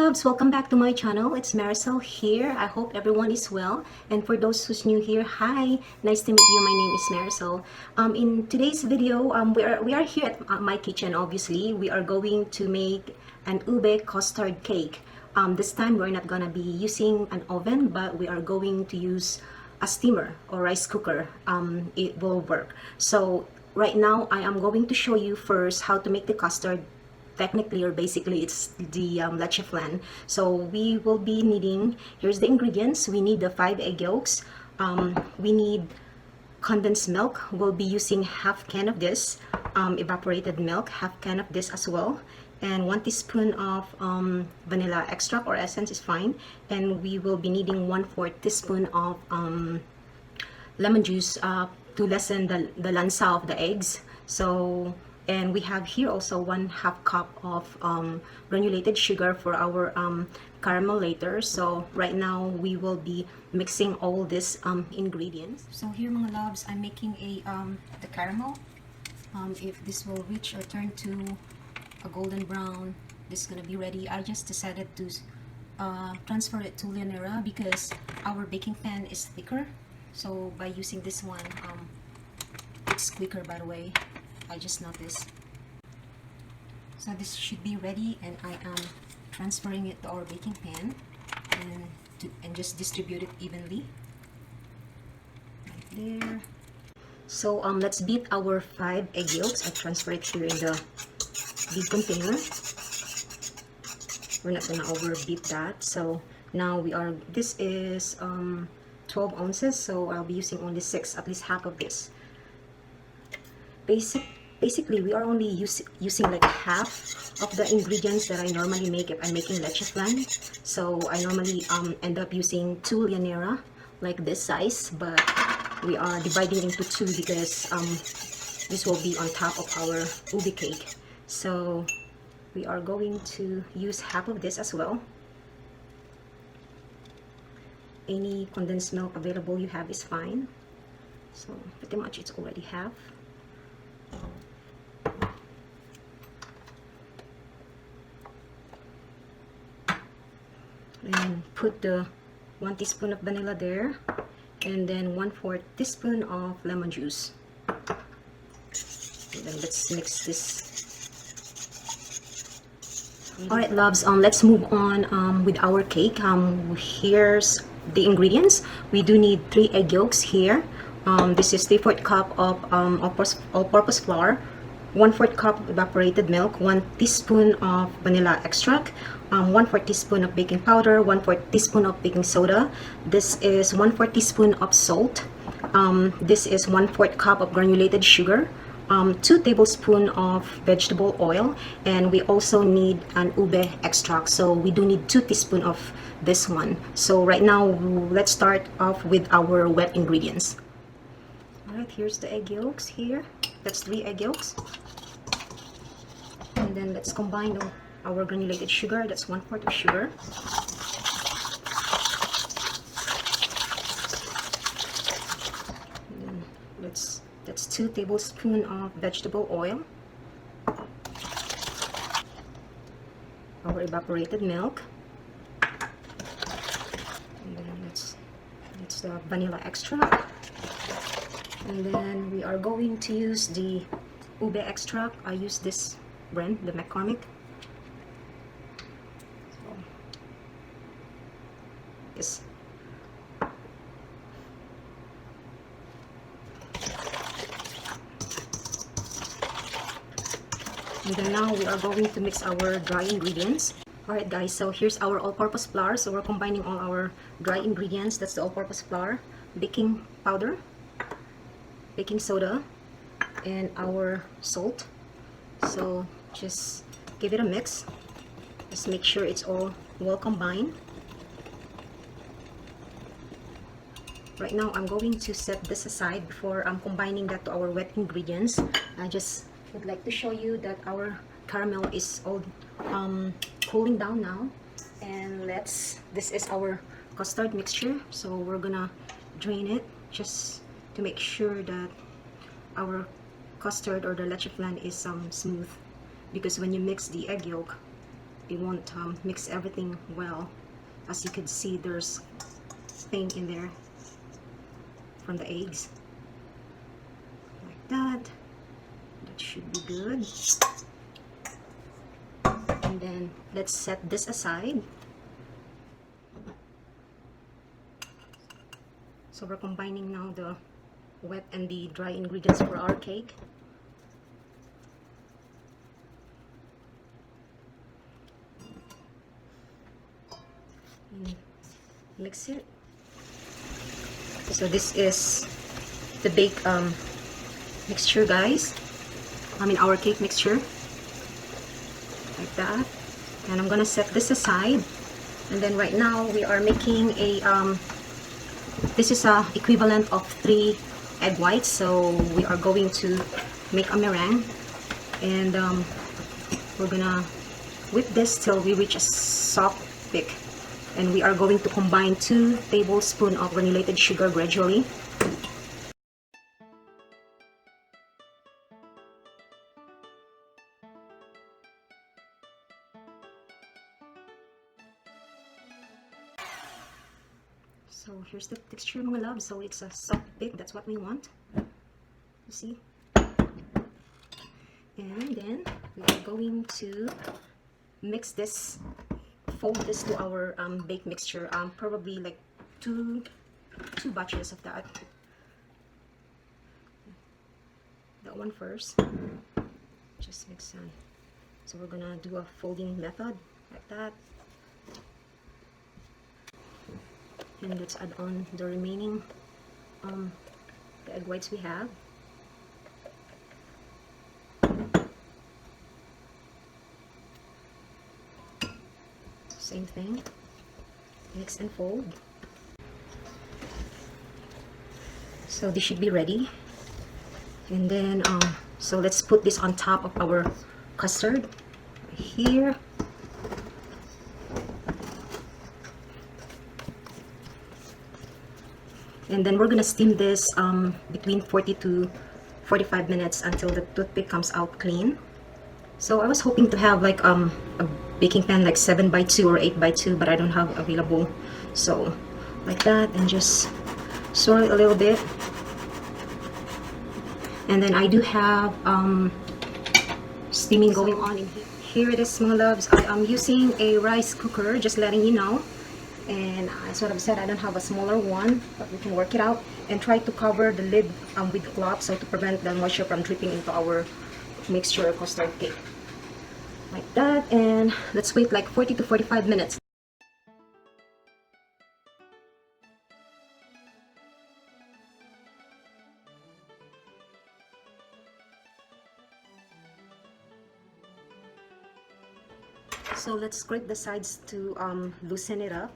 loves, welcome back to my channel. It's Maricel here. I hope everyone is well. And for those who's new here, hi, nice to meet you. My name is Maricel. In today's video, we are here at my kitchen. Obviously, we are going to make an ube custard cake. This time we're not gonna be using an oven, but we are going to use a steamer or rice cooker. It will work. So right now, I am going to show you first how to make the custard. Technically or basically it's the leche flan. So we will be needing, here's the ingredients. We need the 5 egg yolks. We need condensed milk. We'll be using half can of this. Evaporated milk, half can of this as well. And 1 teaspoon of vanilla extract or essence is fine. And we will be needing 1/4 teaspoon of lemon juice to lessen the lansa of the eggs. And we have here also 1/2 cup of granulated sugar for our caramel later. So right now we will be mixing all these ingredients. So here mga loves, I'm making the caramel. If this will reach or turn to a golden brown, this is gonna be ready. I just decided to transfer it to Llanera because our baking pan is thicker. So by using this one, it's quicker, by the way. I just noticed. So this should be ready, and I am transferring it to our baking pan and just distribute it evenly right there. So let's beat our 5 egg yolks. I transfer it here in the big container. We're not gonna overbeat that. So now this is 12 ounces, so I'll be using only 6, at least half of this. Basically, we are only using like half of the ingredients that I normally make if I'm making leche flan. So I normally end up using 2 Llanera, like this size, but we are dividing into 2 because this will be on top of our ube cake. So we are going to use half of this as well. Any condensed milk available you have is fine. So pretty much it's already half. And put the 1 teaspoon of vanilla there, and then 1/4 teaspoon of lemon juice. And then let's mix this. Alright loves, let's move on with our cake. Here's the ingredients. We do need 3 egg yolks here. This is 3/4 cup of all-purpose flour, 1/4 cup of evaporated milk, 1 teaspoon of vanilla extract, 1/4 teaspoon of baking powder, 1/4 teaspoon of baking soda. This is 1/4 teaspoon of salt. This is 1/4 cup of granulated sugar, 2 tablespoons of vegetable oil, and we also need an ube extract. So we do need 2 teaspoons of this one. So right now, let's start off with our wet ingredients. Alright, here's the egg yolks here. That's 3 egg yolks. And then let's combine our granulated sugar. That's 1/4 of sugar. And then that's 2 tablespoons of vegetable oil. Our evaporated milk. And then that's the vanilla extract. And then we are going to use the ube extract. I use this brand, the McCormick. So, yes. And then now we are going to mix our dry ingredients. Alright guys, so here's our all-purpose flour. So we're combining all our dry ingredients. That's the all-purpose flour, baking powder, baking soda, and our salt. So just give it a mix. Just make sure it's all well combined. Right now I'm going to set this aside before I'm combining that to our wet ingredients. I just would like to show you that our caramel is all cooling down now. And this is our custard mixture. So we're gonna drain it just to make sure that our custard or the leche flan is smooth, because when you mix the egg yolk, it won't mix everything well. As you can see, there's stain in there from the eggs. Like that. That should be good. And then let's set this aside. So we're combining now the wet and the dry ingredients for our cake. And mix it. So this is the bake mixture, guys. Our cake mixture. Like that. And I'm gonna set this aside. And then right now we are making a this is a equivalent of 3 egg whites, so we are going to make a meringue, and we're gonna whip this till we reach a soft thick, and we are going to combine 2 tablespoons of granulated sugar gradually. So here's the texture, mga love. So it's a soft thick, that's what we want. You see? And then we are going to mix this, fold this to our baked mixture. Probably like two batches of that. That one first. Just mix on. So we're gonna do a folding method like that. And let's add on the remaining the egg whites we have. Same thing, mix and fold. So this should be ready. And then so let's put this on top of our custard here. And then we're gonna steam this between 40 to 45 minutes until the toothpick comes out clean. So I was hoping to have like a baking pan like 7x2 or 8x2, but I don't have available. So like that, and just swirl it a little bit. And then I do have steaming going on in here. Here it is, mga loves. I'm using a rice cooker, just letting you know. And as what I've said, I don't have a smaller one, but we can work it out. And try to cover the lid with cloth, so to prevent the moisture from dripping into our mixture custard cake. Like that, and let's wait like 40 to 45 minutes. So let's scrape the sides to loosen it up.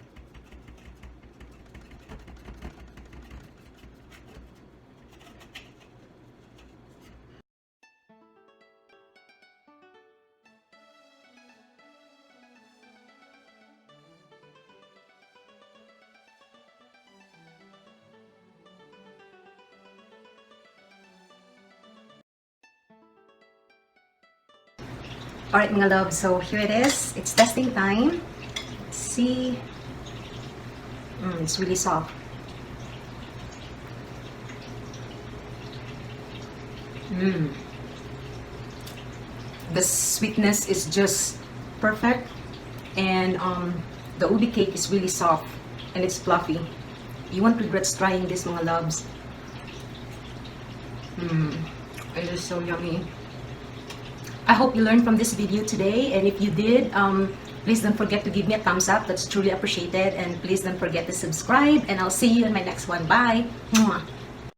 Alright, mga love, so here it is. It's testing time. Let's see. It's really soft. The sweetness is just perfect, and the ube cake is really soft and it's fluffy. You won't regret trying this, mga loves. It is so yummy. I hope you learned from this video today, and if you did, please don't forget to give me a thumbs up. That's truly appreciated, and please don't forget to subscribe, and I'll see you in my next one. Bye. Mwah.